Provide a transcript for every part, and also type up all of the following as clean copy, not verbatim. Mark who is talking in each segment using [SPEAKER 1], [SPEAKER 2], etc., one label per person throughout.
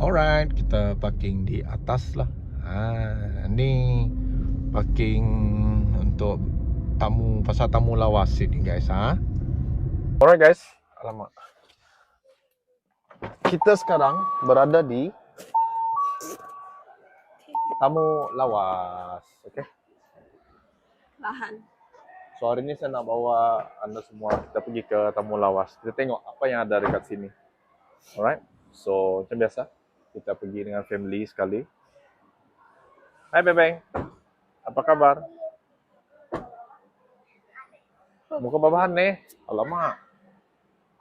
[SPEAKER 1] Alright, kita parking di atas lah. Ni parking untuk pasal tamu lawas ni guys. Alright guys, alamak. Kita sekarang berada di tamu lawas, okay?
[SPEAKER 2] Lahan.
[SPEAKER 1] So hari ni saya nak bawa anda semua kita pergi ke tamu lawas. Kita tengok apa yang ada dekat sini. Alright, so macam biasa kita pergi dengan family sekali. Hai Bebeng, apa kabar? Muka babahan nih, alamak.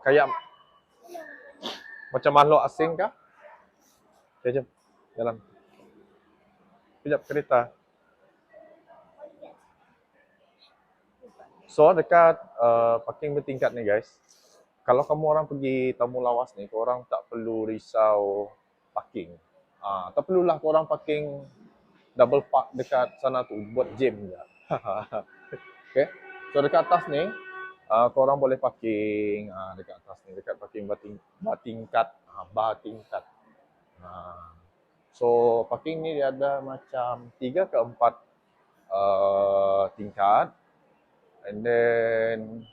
[SPEAKER 1] Kayak macam makhluk asing kah? Jom, jalan. Sekejap kereta. So dekat parking bertingkat ni guys. Kalau kamu orang pergi tamu lawas ni, korang tak perlu risau parking. Tak perlulah korang parking double park dekat sana tu buat jam je. Okay. So dekat atas ni, korang boleh parking dekat atas ni, dekat parking bertingkat. So parking ni dia ada macam 3 ke 4 tingkat. And then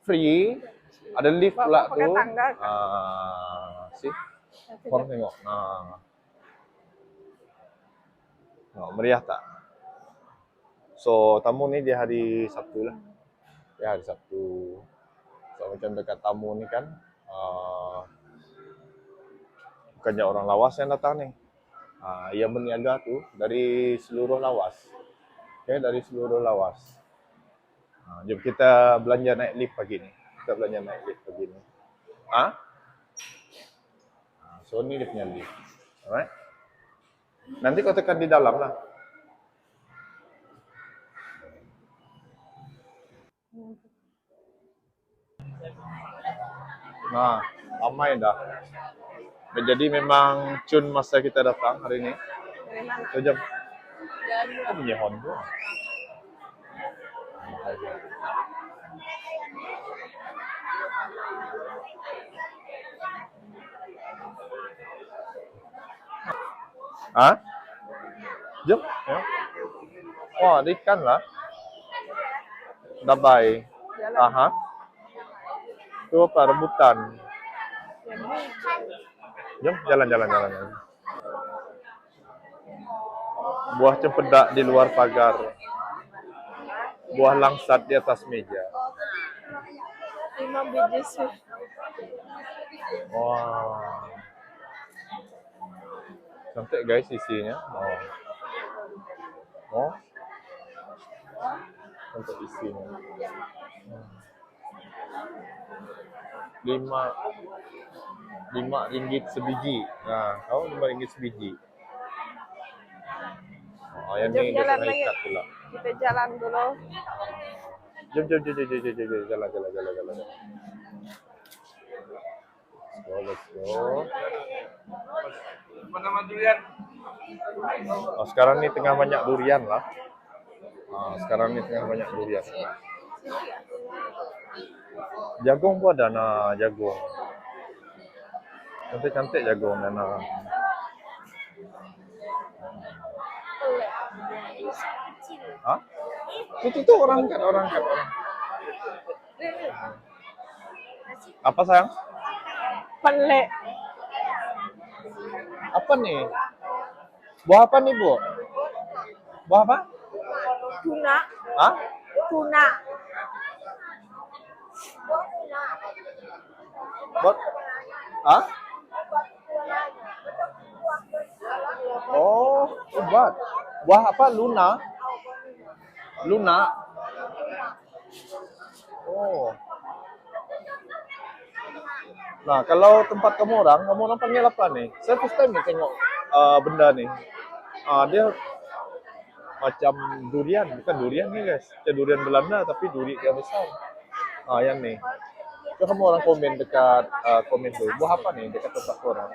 [SPEAKER 1] free. Ada lift pula tu. See? Korang tengok. Meriah tak? So tamu ni dia hari Sabtu lah. Dia hari Sabtu. So macam dekat tamu ni kan, bukannya orang lawas yang datang ni. Yang berniaga tu dari seluruh lawas. Okay, dari seluruh lawas. Jom kita belanja naik lift pagi ni. Kita belanja naik lift pagi ni. So ni dia punya lift. Alright. Nanti kau tekan di dalam lah. Ramai dah. Jadi memang cun masa kita datang hari ni.
[SPEAKER 2] Dari mana?
[SPEAKER 1] So jom. Apa bunyi horn tu? Jom. Ya. Wah, ada ikan lah. Dabai. Tu apa? Rebutan. Jom, jalan. Buah cempedak di luar pagar. Buah langsat di atas meja.
[SPEAKER 2] 5 biji sih.
[SPEAKER 1] Wah. Cantik guys isinya. Cantik isinya. 5 ringgit sebiji. Kau 5 ringgit sebiji. Yang ni dia kena ikat pula.
[SPEAKER 2] Kita jalan dulu.
[SPEAKER 1] Jom. Jalan. Let's go.
[SPEAKER 3] Nama durian.
[SPEAKER 1] Sekarang ni tengah banyak durian lah. Jagung pun ada jagung. Cantik jagung dan Itu orang angkat. Apa sayang?
[SPEAKER 2] Pelek.
[SPEAKER 1] Apa nih? Buah apa nih, Bu? Buah apa?
[SPEAKER 2] Tuna. Tuna.
[SPEAKER 1] Buat? Buat. Buah apa? Luna. Nah, kalau tempat kamu orang panggil apa nih? Saya first time nih tengok benda nih. Dia macam durian, bukan durian nih guys. Macam durian Belanda tapi duri yang besar. Yang nih. So kamu orang komen dekat komen tu. Buah apa nih dekat tempat korang?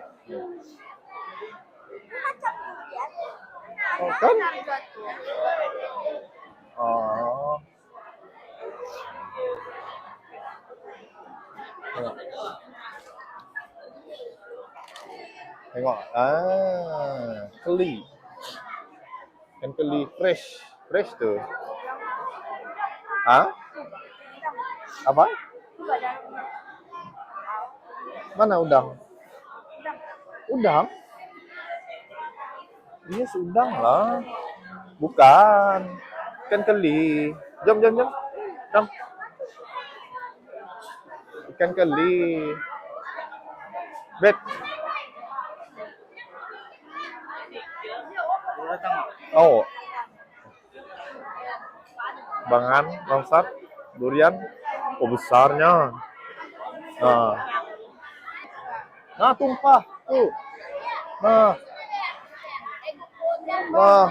[SPEAKER 1] Kan? Tengok. Keli. Ikan keli fresh. Fresh tu. Hah? Apa? Mana udang? Udang? Yes, udang lah. Bukan. Ikan keli. Jom, jom, jom. Jom. Ikan keli. Bet. Oh. Bangan, langsat, durian. Oh, besarnya. Nah, tumpah. Tuh. Nah. Wah.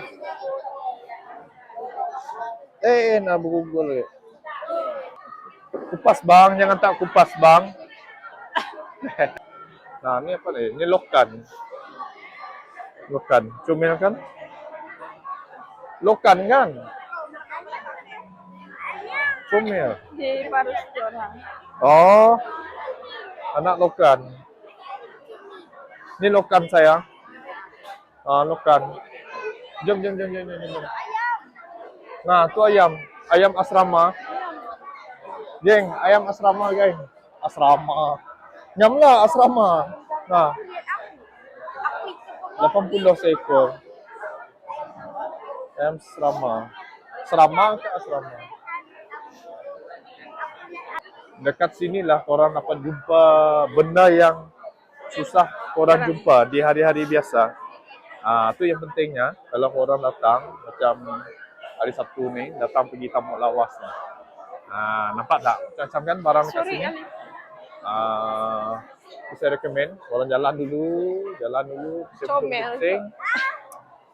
[SPEAKER 1] Nah bergugul. Kupas bang, jangan tak kupas bang. Nah, ini apa nih? Ini lokan. Lokan. Cumil kan? Lokan kan? Cumil.
[SPEAKER 2] Di Parus orang.
[SPEAKER 1] Oh. Anak lokan. Ini lokan sayang. Lokan. Jom, jom, jom, jom, jom, jom. Nah, tu ayam. Ayam asrama. Geng, ayam asrama, geng. Asrama. Nyam lah asrama. Nah. 80 seekor. Ayam asrama. Asrama ke asrama? Dekat sinilah korang dapat jumpa benda yang susah korang jumpa di hari-hari biasa. Itu yang pentingnya kalau korang datang macam hari Sabtu ni, datang pergi Tamuk Lawas ni. Nampak tak? Macam kan barang dekat sini. Saya recommend korang jalan dulu, pusing,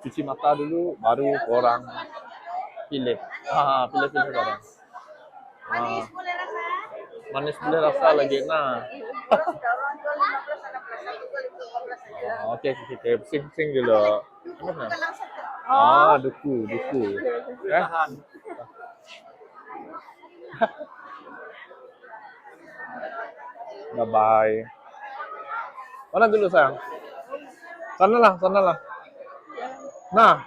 [SPEAKER 1] cuci mata dulu, baru korang pilih. Pilih-pilih barang. Manis boleh rasa lagi nah. Okey, pusing dulu. Mana? Duku. Bye-bye. Mana dulu sayang? Sana lah. Nah.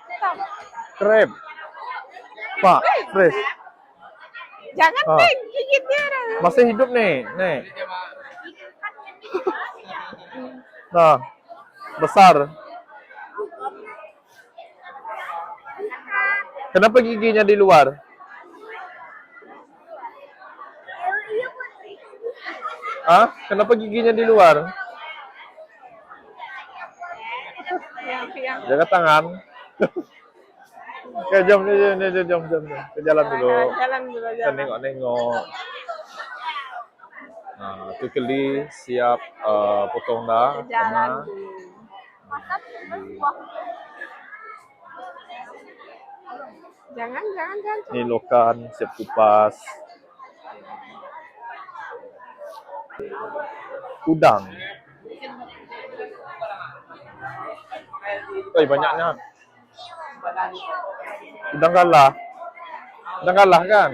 [SPEAKER 1] Krep. Pak, fresh.
[SPEAKER 2] Jangan Peng, gigit dia.
[SPEAKER 1] Masih hidup nih. Nah, besar. Kenapa giginya di luar? Kenapa giginya di luar? Jaga tangan. Oke, jom. Ke jalan dulu. Kita nengok. Nah, tu keli siap potong dah.
[SPEAKER 2] Jalan. Jangan.
[SPEAKER 1] Ini lokan siap kupas. Udang. Banyaknya. Udang galah kan?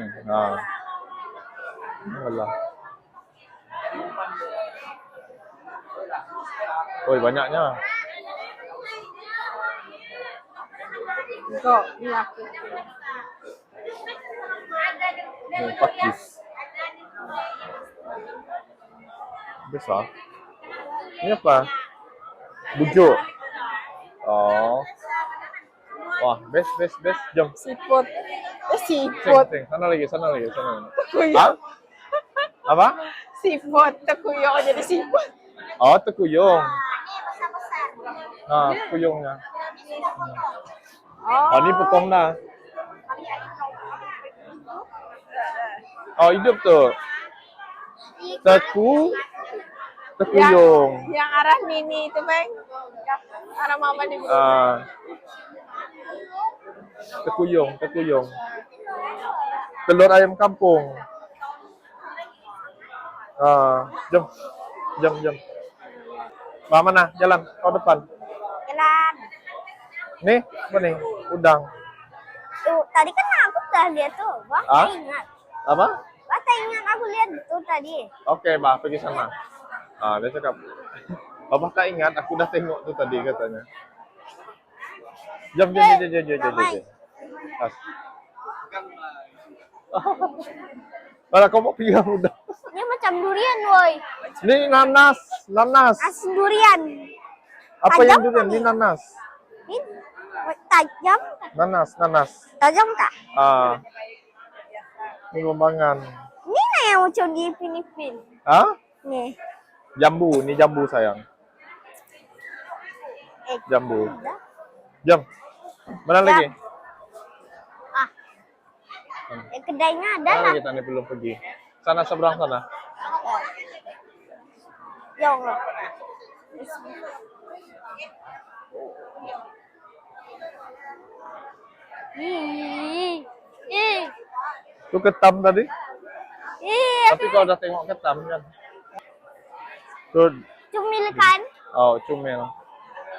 [SPEAKER 1] Udang galah. Banyaknya.
[SPEAKER 2] Kok, iya.
[SPEAKER 1] Pakis. Besar. Ini apa? Bujuk. Oh. Wah, best. Jom.
[SPEAKER 2] Siput.
[SPEAKER 1] Sana lagi.
[SPEAKER 2] Tekuyong.
[SPEAKER 1] Apa?
[SPEAKER 2] Siput. Tekuyong jadi siput.
[SPEAKER 1] Oh, tekuyong. Nah, tekuyongnya. Ini potong dah. Hidup tuh. Tekuyong.
[SPEAKER 2] Yang arah Nini itu, Bang. Arah Mama di
[SPEAKER 1] Tekuyong. Telur ayam kampung. Jom. Mana? Jalan kau depan.
[SPEAKER 2] Jalan.
[SPEAKER 1] Nih, apa nih? Udang.
[SPEAKER 2] Tadi kan aku udah lihat tuh. Ingat.
[SPEAKER 1] Apa?
[SPEAKER 2] Ingat aku lihat tuh tadi.
[SPEAKER 1] Oke, pergi sana. Dia cakap. Abah tak ingat, aku dah tengok tu tadi katanya. Jom. As. Mana kau mau pegang udah?
[SPEAKER 2] Ini macam durian, woi.
[SPEAKER 1] Ini nanas.
[SPEAKER 2] Asin durian.
[SPEAKER 1] Apa
[SPEAKER 2] Tajam
[SPEAKER 1] yang durian?
[SPEAKER 2] kali.
[SPEAKER 1] Ini nanas.
[SPEAKER 2] Ini tajam.
[SPEAKER 1] Nanas.
[SPEAKER 2] Tajam kah?
[SPEAKER 1] Ah, ini lembangan.
[SPEAKER 2] Ini lah yang macam di Filipin.
[SPEAKER 1] Ah,
[SPEAKER 2] Nih.
[SPEAKER 1] jambu. Ini jambu sayang. Jambu.
[SPEAKER 2] Udah.
[SPEAKER 1] Jom. Mana lagi?
[SPEAKER 2] Ah. Kedainya ada
[SPEAKER 1] Mana
[SPEAKER 2] lah.
[SPEAKER 1] lagi tadi belum pergi? Sana seberang sana.
[SPEAKER 2] Ya Allah. Ih.
[SPEAKER 1] Tu ketam tadi.
[SPEAKER 2] Ih.
[SPEAKER 1] Tapi kau udah tengok ketam kan? Tu,
[SPEAKER 2] Cumil kan?
[SPEAKER 1] oh cumil.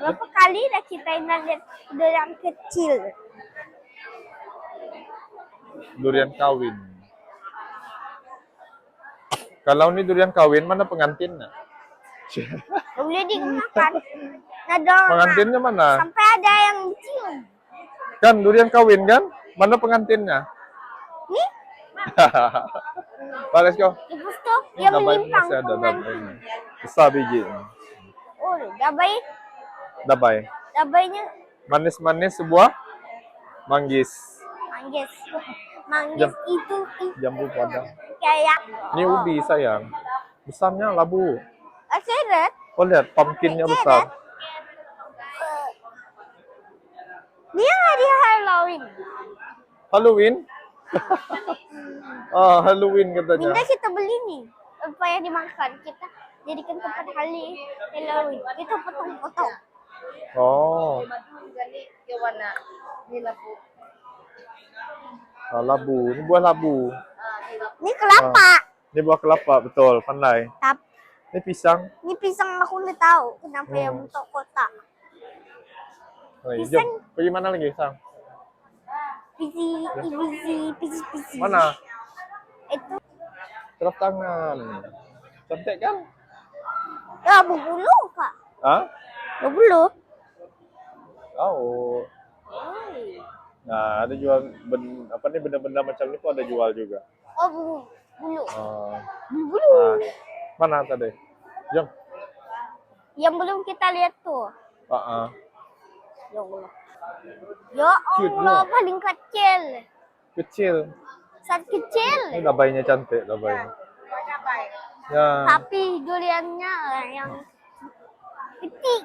[SPEAKER 2] Berapa kali dah kita lihat durian kecil.
[SPEAKER 1] Durian kawin. Kalau ni durian kawin, mana pengantinnya?
[SPEAKER 2] Boleh digunakan. Ada
[SPEAKER 1] Pengantinnya mana?
[SPEAKER 2] sampai ada yang cium.
[SPEAKER 1] Kan durian kawin kan? Mana pengantinnya?
[SPEAKER 2] Nih,
[SPEAKER 1] Balas kau.
[SPEAKER 2] lepas tu dia melimpang
[SPEAKER 1] masih ada
[SPEAKER 2] pengantin.
[SPEAKER 1] dabai. Besar biji.
[SPEAKER 2] Oh, dabai.
[SPEAKER 1] Dabai.
[SPEAKER 2] Dabainya
[SPEAKER 1] Manis-manis sebuah manggis.
[SPEAKER 2] manggis. Manggis
[SPEAKER 1] Jam.
[SPEAKER 2] itu
[SPEAKER 1] Jambu padang.
[SPEAKER 2] kayak
[SPEAKER 1] Ni ubi sayang. Besarnya labu.
[SPEAKER 2] carrot.
[SPEAKER 1] Kau lihat pumpkinnya besar.
[SPEAKER 2] Dia hari Halloween.
[SPEAKER 1] Halloween? Ah, Halloween katanya.
[SPEAKER 2] Minta kita beli nih. Apa yang dimakan kita jadikan tempat Halloween. Kita potong-potong.
[SPEAKER 1] Oh, labu. Ini buah labu.
[SPEAKER 2] Ini kelapa.
[SPEAKER 1] Ini buah kelapa, betul. Pandai.
[SPEAKER 2] Tapi
[SPEAKER 1] Ini pisang.
[SPEAKER 2] ini pisang aku udah tahu kenapa yang bentuk kotak.
[SPEAKER 1] Oh, iya.
[SPEAKER 2] Pisang.
[SPEAKER 1] Jom. Pergi mana lagi, Sang?
[SPEAKER 2] Pisi.
[SPEAKER 1] Mana?
[SPEAKER 2] Itu
[SPEAKER 1] Terap tangan. Cantik kan?
[SPEAKER 2] ya berbulu kak.
[SPEAKER 1] Hah?
[SPEAKER 2] Berbulu.
[SPEAKER 1] Oh. Nah, ada jual benda-benda macam ni pun ada jual juga.
[SPEAKER 2] Oh bulu.
[SPEAKER 1] Ah.
[SPEAKER 2] Bulu.
[SPEAKER 1] Nah, mana tadi? Jom.
[SPEAKER 2] Yang belum kita lihat tuh. Ya Allah. Ya
[SPEAKER 1] Cute
[SPEAKER 2] Allah,
[SPEAKER 1] juga.
[SPEAKER 2] paling kecil.
[SPEAKER 1] Kecil.
[SPEAKER 2] Saat kecil.
[SPEAKER 1] Ini dabainya cantik, dabainya. Ya.
[SPEAKER 2] Tapi duriannya yang kecil.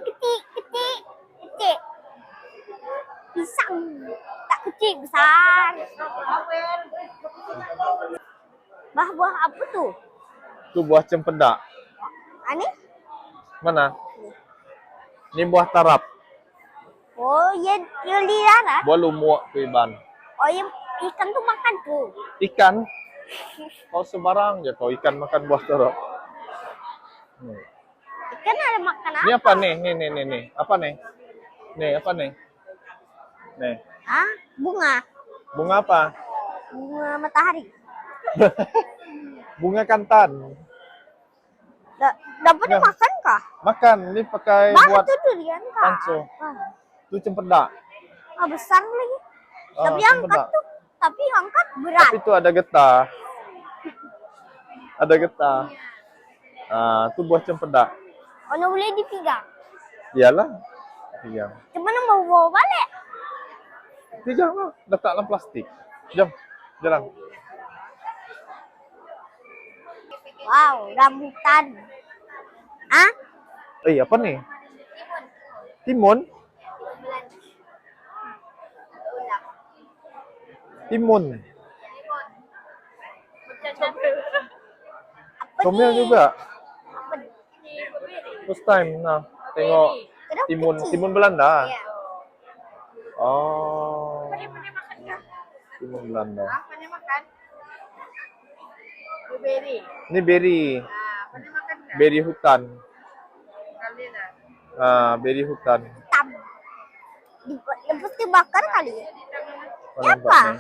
[SPEAKER 2] Pisang. Tak kecil, besar. Buah apa tuh?
[SPEAKER 1] Itu buah cempedak.
[SPEAKER 2] Ani?
[SPEAKER 1] Mana? Ini buah tarap.
[SPEAKER 2] Oh, ya liara.
[SPEAKER 1] Buah lumut tu Iban.
[SPEAKER 2] Oh, yang ikan tuh makan tuh.
[SPEAKER 1] Ikan. Kau sembarang je kau ikan makan buah tarap.
[SPEAKER 2] Ikan ada makan apa?
[SPEAKER 1] Ini apa nih? Nih. Apa nih? Nih, apa nih? Nih.
[SPEAKER 2] Hah? Bunga.
[SPEAKER 1] Bunga apa?
[SPEAKER 2] Bunga matahari.
[SPEAKER 1] Bunga kantan.
[SPEAKER 2] Dapat
[SPEAKER 1] Ya.
[SPEAKER 2] dimakan kah?
[SPEAKER 1] Makan. Ini pakai
[SPEAKER 2] Bah,
[SPEAKER 1] buat
[SPEAKER 2] itu durian kah?
[SPEAKER 1] panso. Itu cempedak.
[SPEAKER 2] Besar lagi.
[SPEAKER 1] Ah,
[SPEAKER 2] Tapi angkat
[SPEAKER 1] cempedak.
[SPEAKER 2] tuh. Tapi angkat berat.
[SPEAKER 1] Tapi itu ada getah. Ada getah. Ah, itu buah cempedak.
[SPEAKER 2] Oh, nggak boleh dipegang.
[SPEAKER 1] Iyalah. Pegang.
[SPEAKER 2] Cuman mau bawa balik.
[SPEAKER 1] Pegang lah. Letak dalam plastik. Jom. Jalan.
[SPEAKER 2] Wow, rambutan. Ah?
[SPEAKER 1] Apa nih? Timun? Timun.
[SPEAKER 2] Apa
[SPEAKER 1] Comel
[SPEAKER 2] nih?
[SPEAKER 1] juga.
[SPEAKER 2] Apa nih?
[SPEAKER 1] First time nah tengok
[SPEAKER 2] Kenapa
[SPEAKER 1] timun
[SPEAKER 2] kecil?
[SPEAKER 1] timun Belanda.
[SPEAKER 2] Iya.
[SPEAKER 1] Oh.
[SPEAKER 2] Pernah makan nggak?
[SPEAKER 1] Timun Belanda.
[SPEAKER 2] Pernah makan? Blueberry.
[SPEAKER 1] Ini berry.
[SPEAKER 2] Pernah makan nggak?
[SPEAKER 1] Berry hutan.
[SPEAKER 2] Kali lah.
[SPEAKER 1] Berry hutan.
[SPEAKER 2] Hitam. Lepas dibakar kali ya?
[SPEAKER 1] Mana
[SPEAKER 2] Apa?
[SPEAKER 1] nampaknya?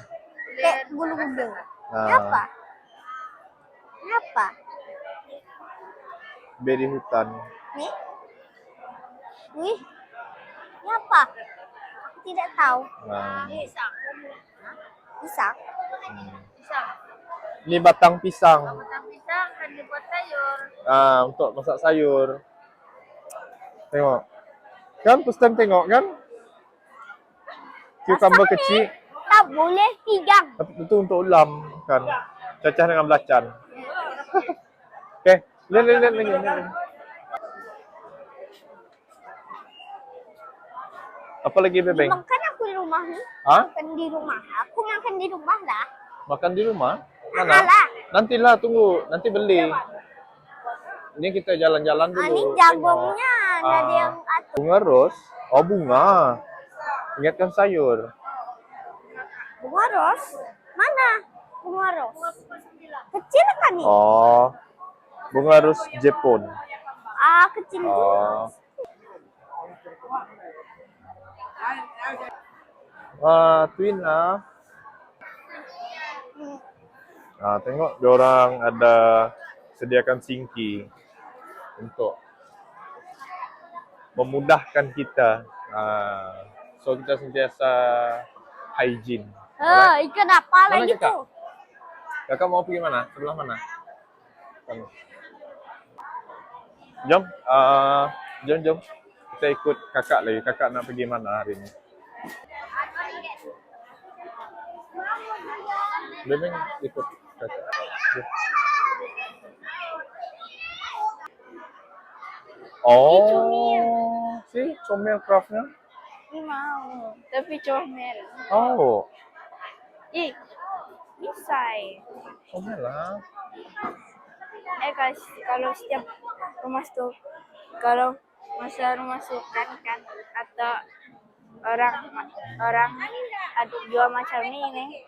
[SPEAKER 2] Kayak gulung-gulung.
[SPEAKER 1] Ah.
[SPEAKER 2] Kenapa? Kenapa?
[SPEAKER 1] Berry hutan.
[SPEAKER 2] Nih? Wih, ini apa? Aku tidak tahu.
[SPEAKER 1] Nah,
[SPEAKER 2] Pisang.
[SPEAKER 1] ini batang pisang.
[SPEAKER 2] Batang pisang kan dibuat sayur.
[SPEAKER 1] Untuk masak sayur. Tengok. Kan, Pustan tengok kan? Cucumber kecil.
[SPEAKER 2] Tak boleh pegang.
[SPEAKER 1] Tapi itu untuk ulam kan. Cacah dengan belacan. Okey, lihat lagi. Apa lagi, Bebeng?
[SPEAKER 2] Makan aku di rumah ni.
[SPEAKER 1] Ha?
[SPEAKER 2] Makan di rumah. Aku makan di rumah lah.
[SPEAKER 1] Makan di rumah? Mana?
[SPEAKER 2] Alah.
[SPEAKER 1] Nantilah, tunggu. Nanti beli. Ini kita jalan-jalan dulu.
[SPEAKER 2] Ini jagungnya.
[SPEAKER 1] Tengok.
[SPEAKER 2] Ada yang atur.
[SPEAKER 1] Bunga ros? Oh, bunga. Ingatkan sayur.
[SPEAKER 2] Bunga ros? Mana? Bunga ros. Kecil kan ni?
[SPEAKER 1] Oh. Bunga ros Jepun.
[SPEAKER 2] Kecil tu.
[SPEAKER 1] Oh. Twin lah. Tengok diorang ada sediakan sinki untuk memudahkan kita. So kita sentiasa hygiene.
[SPEAKER 2] Ikan apa
[SPEAKER 1] Mana
[SPEAKER 2] lagi
[SPEAKER 1] kakak?
[SPEAKER 2] tu?
[SPEAKER 1] Kakak mau pergi mana? Sebelah mana? Sana. Jom. Jom. Kita ikut kakak lagi. Kakak nak pergi mana hari ni? Bebeng ikut kakak. Jom. Oh, si comel craftnya.
[SPEAKER 2] Ni mau. Tapi comel.
[SPEAKER 1] Oh,
[SPEAKER 2] Misai.
[SPEAKER 1] comel lah.
[SPEAKER 2] Guys, kalau setiap rumah tu, kalau masa rumah sukan kan atau orang ada jual macam ni nih.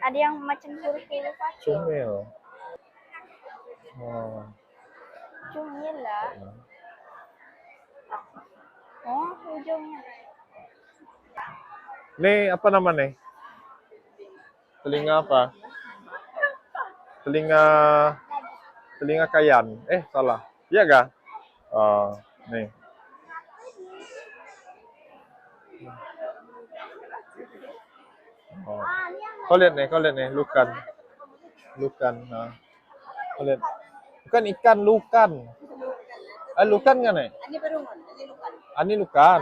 [SPEAKER 2] Ada yang macam huruf-huruf pacu.
[SPEAKER 1] Comel. Oh.
[SPEAKER 2] Cumil lah. Oh, ujungnya.
[SPEAKER 1] Ni apa nama ni? Telinga apa? Telinga kayan. Salah. Iya kah? Ni. Oh. Kau lihat ni, lukan. Kau lihat. Bukan ikan, lukan. Lukan kan ni?
[SPEAKER 3] Ini berungun, ini lukan.
[SPEAKER 1] Ini lukan.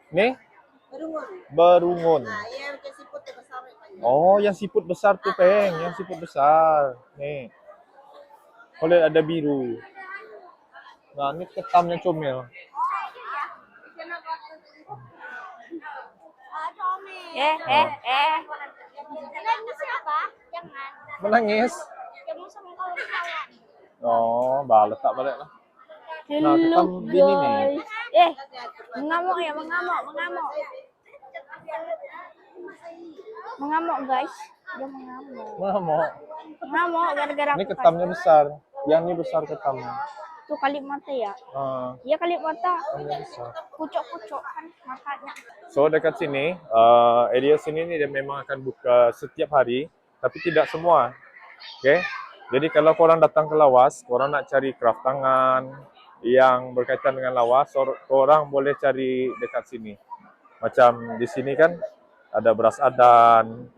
[SPEAKER 1] Ni?
[SPEAKER 3] Berungun.
[SPEAKER 1] Berungun.
[SPEAKER 3] Iya, macam siput tu besar panjang.
[SPEAKER 1] Oh, yang siput besar tu, Peng. Yang siput besar. Ni. Kau lihat ada biru. Nah, ni ketamnya comel.
[SPEAKER 2] Ini siapa? Jangan.
[SPEAKER 1] Menangis.
[SPEAKER 2] Kamu sama kawan-kawan.
[SPEAKER 1] Oh, letak balik lah. Nah, ketam bini ni.
[SPEAKER 2] Mengamuk ya, mengamuk. Mengamuk guys, dia mengamuk. Mengamuk gara-gara
[SPEAKER 1] Ini
[SPEAKER 2] aku
[SPEAKER 1] ketamnya besar. Yang ni besar ketamnya.
[SPEAKER 2] tuh kali mata ya. Iya kali mata.
[SPEAKER 1] Ketamnya besar.
[SPEAKER 2] Pucuk-pucuk kan matanya.
[SPEAKER 1] So dekat sini, area sini ni dia memang akan buka setiap hari, tapi tidak semua. Okay? Jadi kalau korang datang ke Lawas, korang nak cari craft tangan yang berkaitan dengan lawas, korang boleh cari dekat sini. Macam di sini kan ada beras adan,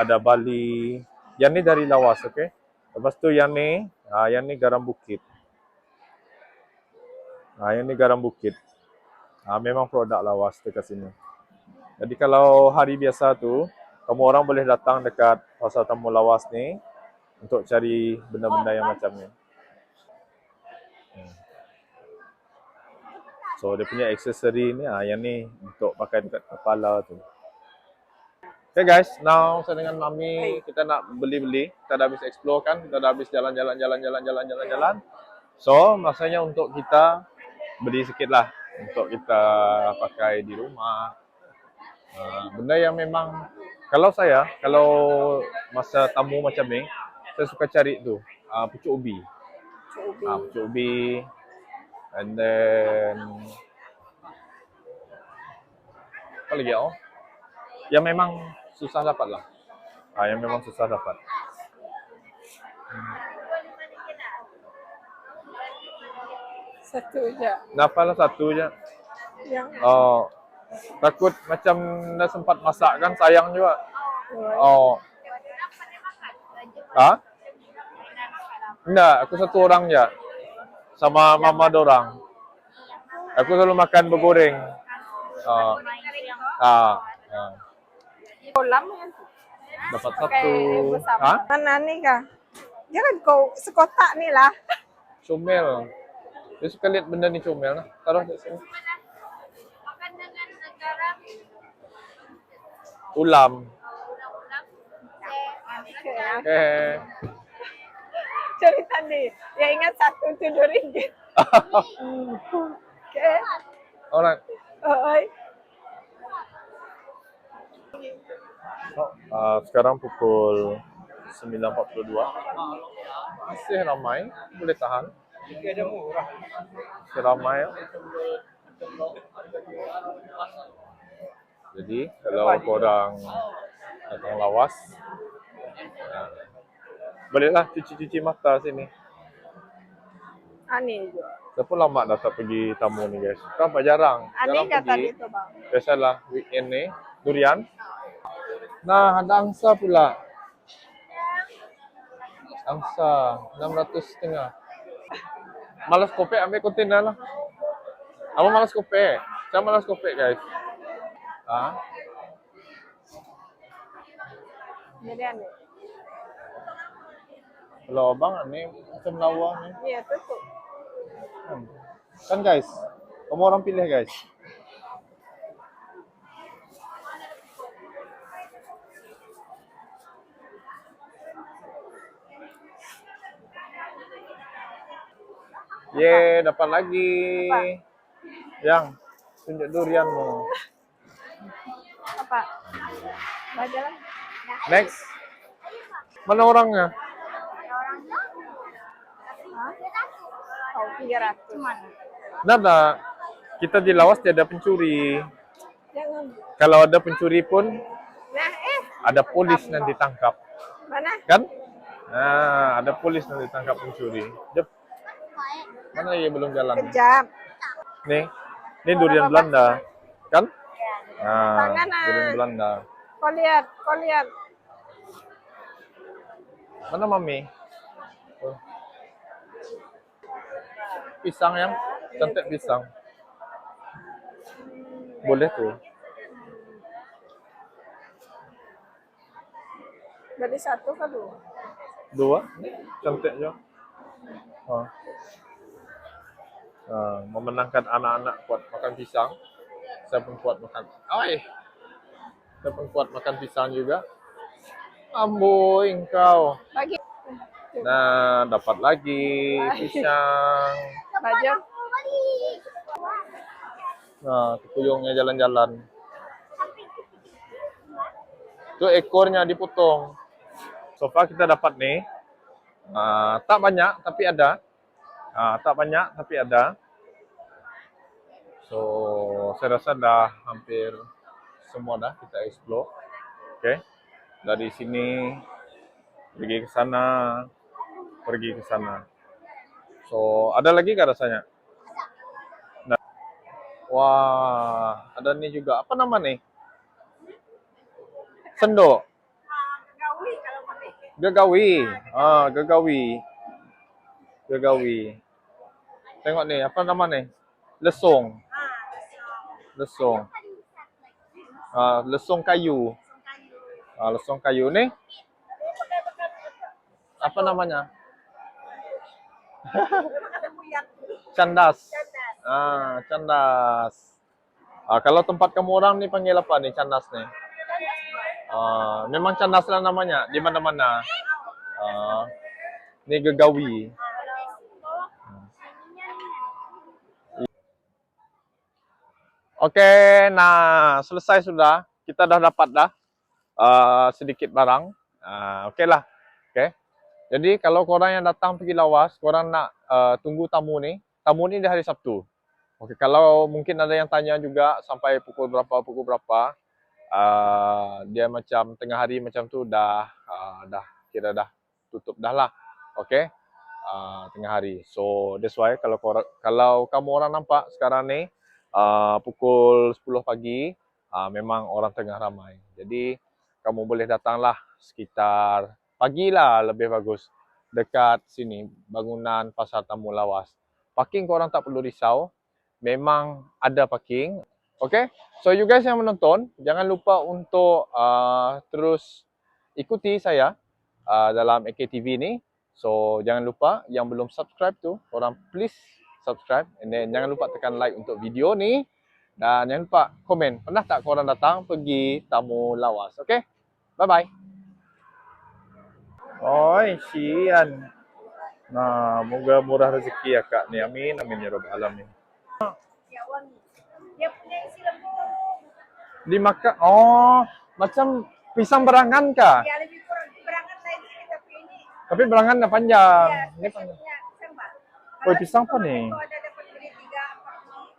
[SPEAKER 1] ada bali. Yang ni dari Lawas, okey. Lepas tu yang ni garam bukit. Yang ni garam bukit. Memang produk Lawas dekat sini. Jadi kalau hari biasa tu, kamu orang boleh datang dekat Pasar Tamu Lawas ni untuk cari benda-benda yang macam ni. So dia punya aksesori ni, yang ni untuk pakai dekat kepala tu. Okay guys, now saya dengan Mami kita nak beli-beli. Kita dah habis explore kan, kita dah habis jalan-jalan. So masanya untuk kita beli sikit lah untuk kita pakai di rumah. Benda yang memang kalau masa tamu macam ni, saya suka cari tu pucuk ubi. Pucuk ubi. And then apa lagi yang memang susah dapat lah. Yang memang susah dapat.
[SPEAKER 4] Satu je.
[SPEAKER 1] Kenapa lah satu je?
[SPEAKER 4] Yang
[SPEAKER 1] Oh, takut macam dah sempat masak kan, sayang juga. Oh, ah? Enggak, aku satu orang je. Sama mama dorang. Aku selalu makan bergoreng. Ah, ah, ah.
[SPEAKER 4] kolam kan?
[SPEAKER 1] Dapat
[SPEAKER 4] Pakai
[SPEAKER 1] satu.
[SPEAKER 4] bersama.
[SPEAKER 1] Hah?
[SPEAKER 4] Mana nih kah? Jangan kau sekotak nih lah.
[SPEAKER 1] Comel. Dia suka lihat benda ni comel lah. Taruh di sini. Ulam. Okay.
[SPEAKER 4] Cerita nih. Ya ingat satu RM7. Oke.
[SPEAKER 1] Alright.
[SPEAKER 4] Oi.
[SPEAKER 1] Sekarang pukul 9.42. Masih ramai. Boleh tahan. Masih ramai. Jadi kalau korang datang lawas, bolehlah cuci-cuci mata sini.
[SPEAKER 4] Ani juga.
[SPEAKER 1] Saya pun lama dah tak pergi tamu ni guys. Kenapa jarang?
[SPEAKER 4] Ani
[SPEAKER 1] Jarang
[SPEAKER 4] kata
[SPEAKER 1] pergi.
[SPEAKER 4] itu bang.
[SPEAKER 1] Biasalah weekend ni, durian. Nah, ada angsa pula. Angsa, 600 setengah. Malas kopek, ambil kontainer lah. Abang malas kopek. Saya malas kopek guys. Ha?
[SPEAKER 4] Jadi ani.
[SPEAKER 1] Kalau abang ni macam lawa ni.
[SPEAKER 4] Iya tutup.
[SPEAKER 1] Kan guys, kamu orang pilih guys. Ye, dapat lagi.
[SPEAKER 4] Apa?
[SPEAKER 1] Yang tunjuk durianmu.
[SPEAKER 4] Apa? Baca lah.
[SPEAKER 1] Next. Mana orangnya?
[SPEAKER 4] Oh 300. Mana?
[SPEAKER 1] Nada. Kita di lawas tiada pencuri.
[SPEAKER 4] Jangan.
[SPEAKER 1] Kalau ada pencuri pun
[SPEAKER 4] Nah
[SPEAKER 1] ada polis yang ditangkap.
[SPEAKER 4] mana?
[SPEAKER 1] Kan? Nah, ada polis yang ditangkap pencuri. Jep. Mana ya belum jalan?
[SPEAKER 4] Kejam.
[SPEAKER 1] Nih. Ini durian Belanda. Kan? Nah,
[SPEAKER 4] Tangan,
[SPEAKER 1] durian Belanda.
[SPEAKER 4] Kau lihat, kau lihat.
[SPEAKER 1] Mana mami? Oh. Pisang yang cantik pisang. Boleh tuh.
[SPEAKER 4] Berarti satu ke dua?
[SPEAKER 1] Dua. Cantik je. Oh. Memenangkan anak-anak kuat makan pisang. Saya pun kuat makan. Oi. Saya pun kuat makan pisang juga. Amboi engkau.
[SPEAKER 4] Bagi.
[SPEAKER 1] Nah, dapat lagi pisang.
[SPEAKER 4] Baju.
[SPEAKER 1] Nah, kuyungnya jalan-jalan. Itu ekornya dipotong. So far kita dapat nih. Tak banyak tapi ada. Tak banyak tapi ada. So, saya rasa dah hampir semua dah kita explore. Okay. Dari sini pergi ke sana, pergi ke sana. So, ada lagi kah rasanya? Nah. Wah, ada nih juga. Apa nama nih? Sendok. Gegawi. Gegawi. Gegawi. Tengok nih, apa nama nih? Lesung. Lesung. Lesung kayu. Lesung kayu nih. Apa namanya? Candas. Candas. Kalau tempat kamu orang nih panggil apa nih candas nih? Memang candas lah namanya di mana-mana. Ini gegawi. Oke, nah selesai sudah. Kita dah dapat dah sedikit barang. Oke lah. Oke. Jadi kalau korang yang datang pergi lawas, korang nak tunggu tamu ni di hari Sabtu. Oke, kalau mungkin ada yang tanya juga sampai pukul berapa, dia macam tengah hari macam tu dah kira dah tutup dah lah. Oke. tengah hari. So that's why kalau kamu orang nampak sekarang ni pukul 10 pagi, memang orang tengah ramai. Jadi kamu boleh datanglah sekitar pagilah lebih bagus dekat sini, bangunan Pasar Tamu Lawas. Parking korang tak perlu risau, memang ada parking. Okay, so you guys yang menonton, jangan lupa untuk terus ikuti saya dalam AKTV ni. So jangan lupa yang belum subscribe tu, korang please subscribe, and then jangan lupa tekan like untuk video ni, dan jangan lupa komen, pernah tak korang datang pergi Tamu Lawas. Okay, bye bye. Oi, sian. Nah, moga murah rezeki ya kak ni. Amin, amin ya rabbal alamin.
[SPEAKER 3] Dia punya isi lembut.
[SPEAKER 1] Dimakan, oh, macam pisang berangan kah?
[SPEAKER 3] Ya lebih kurang berangan lain sih, tapi ini
[SPEAKER 1] Tapi berangan dah panjang.
[SPEAKER 3] ya
[SPEAKER 1] Ini panjang.
[SPEAKER 3] spesialnya sambal.
[SPEAKER 1] Oh, pisang apa ni?
[SPEAKER 3] Kalau ada dapat beli 3-4 biji.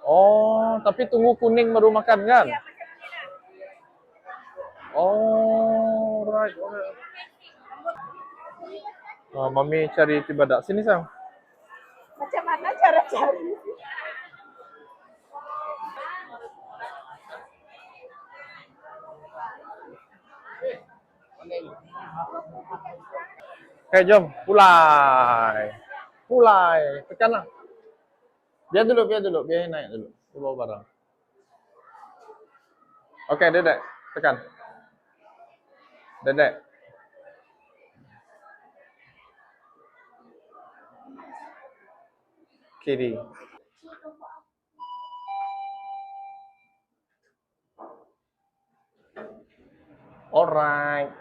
[SPEAKER 1] Oh, tapi tunggu kuning baru makan kan?
[SPEAKER 3] Ya macam ini lah.
[SPEAKER 1] Oh, right. Mami cari tibadak. Sini sang.
[SPEAKER 4] Macam mana cara cari?
[SPEAKER 1] Okay, jom. Pulai. Pulai. Tekanlah. Biar dulu. Biar naik dulu. Dia bawa barang. Okay, Dedek. Tekan. Dedek. Kiri. Alright.